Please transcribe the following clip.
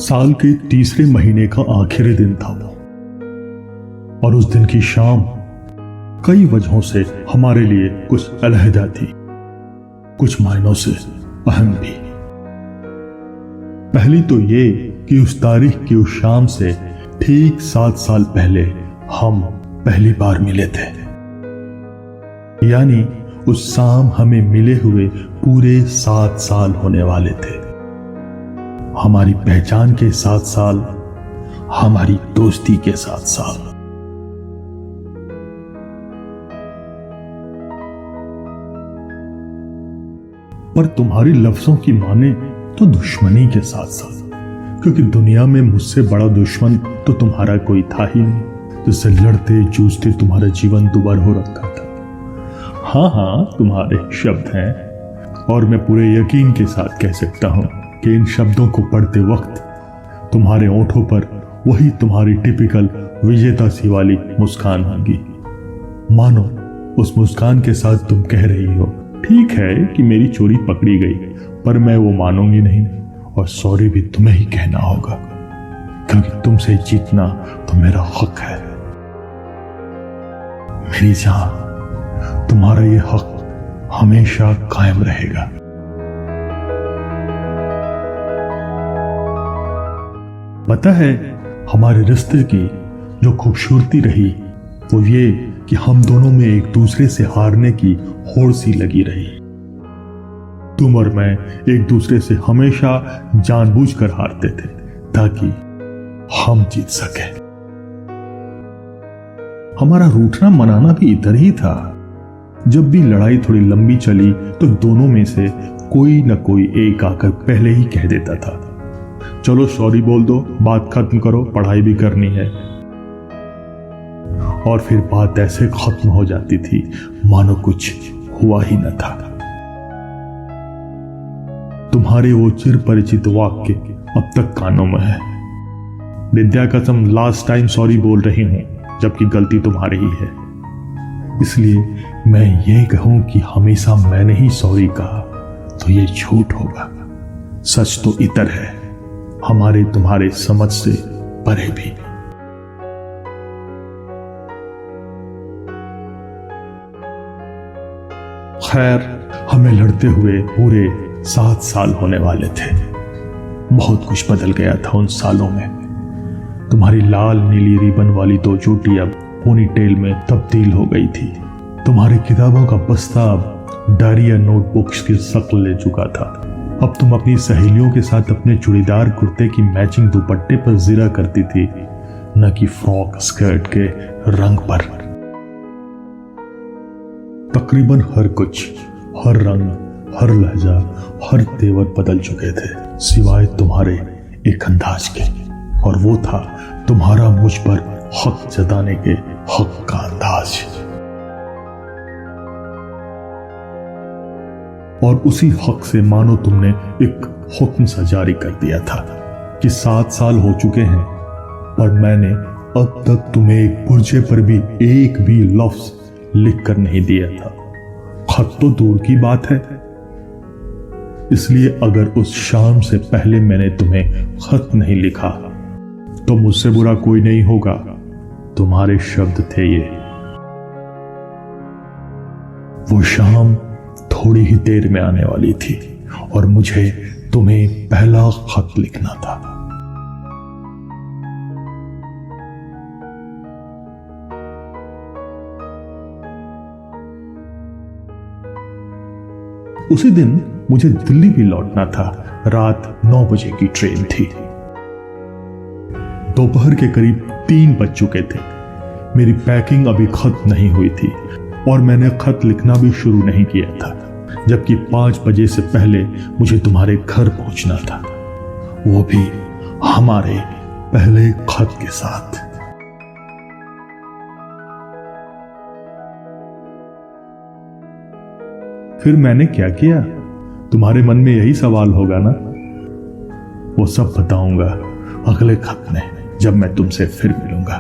साल के तीसरे महीने का आखिरी दिन था वो, और उस दिन की शाम कई वजहों से हमारे लिए कुछ अलहदा थी, कुछ मायनों से अहम भी। पहली तो ये कि उस तारीख की उस शाम से ठीक 7 साल पहले हम पहली बार मिले थे। यानी उस शाम हमें मिले हुए पूरे 7 साल होने वाले थे। हमारी पहचान के 7 साल, हमारी दोस्ती के 7 साल। पर तुम्हारी लफ्जों की माने तो दुश्मनी के 7 साल, क्योंकि दुनिया में मुझसे बड़ा दुश्मन तो तुम्हारा कोई था ही नहीं, जिससे लड़ते जूझते तुम्हारा जीवन दुबार हो रखा था। हाँ, तुम्हारे शब्द हैं, और मैं पूरे यकीन के साथ कह सकता हूं कि इन शब्दों को पढ़ते वक्त तुम्हारे ओंठों पर वही तुम्हारी टिपिकल विजेता सी वाली मुस्कान होगी। मानो उस मुस्कान के साथ तुम कह रही हो, ठीक है कि मेरी चोरी पकड़ी गई, पर मैं वो मानूंगी नहीं, और सॉरी भी तुम्हें ही कहना होगा, क्योंकि तुमसे जीतना तो मेरा हक है। मेरी जान, तुम्हारा ये हक हमेशा कायम रहेगा। पता है, हमारे रिश्ते की जो खूबसूरती रही वो ये कि हम दोनों में एक दूसरे से हारने की होड़ सी लगी रही। तुम और मैं एक दूसरे से हमेशा जानबूझकर हारते थे ताकि हम जीत सके। हमारा रूठना मनाना भी इधर ही था। जब भी लड़ाई थोड़ी लंबी चली तो दोनों में से कोई न कोई एक आकर पहले ही कह देता था, चलो सॉरी बोल दो, बात खत्म करो, पढ़ाई भी करनी है। और फिर बात ऐसे खत्म हो जाती थी मानो कुछ हुआ ही न था। तुम्हारे वो चिर परिचित वाक्य अब तक कानों में है, विद्या कसम लास्ट टाइम सॉरी बोल रही हूं, जबकि गलती तुम्हारी ही है। इसलिए मैं ये कहूं कि हमेशा मैंने ही सॉरी कहा तो ये झूठ होगा। सच तो इतर है, हमारे तुम्हारे समझ से परे भी। खैर, हमें लड़ते हुए पूरे 7 साल होने वाले थे। बहुत कुछ बदल गया था उन सालों में। तुम्हारी लाल नीली रिबन वाली 2 चोटी अब पोनी टेल में तब्दील हो गई थी। तुम्हारी किताबों का बस्ता अब डायरी या नोटबुक्स की शक्ल ले चुका था। अब तुम अपनी सहेलियों के साथ अपने चूड़ीदार कुर्ते की मैचिंग दुपट्टे पर जिरा करती थी, न कि फ्रॉक स्कर्ट के रंग पर। तकरीबन हर कुछ, हर रंग, हर लहजा, हर तेवर बदल चुके थे, सिवाय तुम्हारे एक अंदाज के, और वो था तुम्हारा मुझ पर हक जताने के हक का अंदाज। और उसी हक से मानो तुमने एक हुक्म सा जारी कर दिया था कि 7 साल हो चुके हैं, पर मैंने अब तक तुम्हें एक पुर्जे पर भी एक भी लफ्ज लिख कर नहीं दिया था। खत तो दूर की बात है। इसलिए अगर उस शाम से पहले मैंने तुम्हें खत नहीं लिखा तो मुझसे बुरा कोई नहीं होगा। तुम्हारे शब्द थे ये। वो शाम थोड़ी ही देर में आने वाली थी और मुझे तुम्हें पहला खत लिखना था। उसी दिन मुझे दिल्ली भी लौटना था। रात 9 बजे की ट्रेन थी। दोपहर के करीब 3 बज चुके थे। मेरी पैकिंग अभी खत्म नहीं हुई थी और मैंने खत लिखना भी शुरू नहीं किया था, जबकि 5 बजे से पहले मुझे तुम्हारे घर पहुंचना था, वो भी हमारे पहले खत के साथ। फिर मैंने क्या किया, तुम्हारे मन में यही सवाल होगा ना। वो सब बताऊंगा अगले खत में, जब मैं तुमसे फिर मिलूंगा।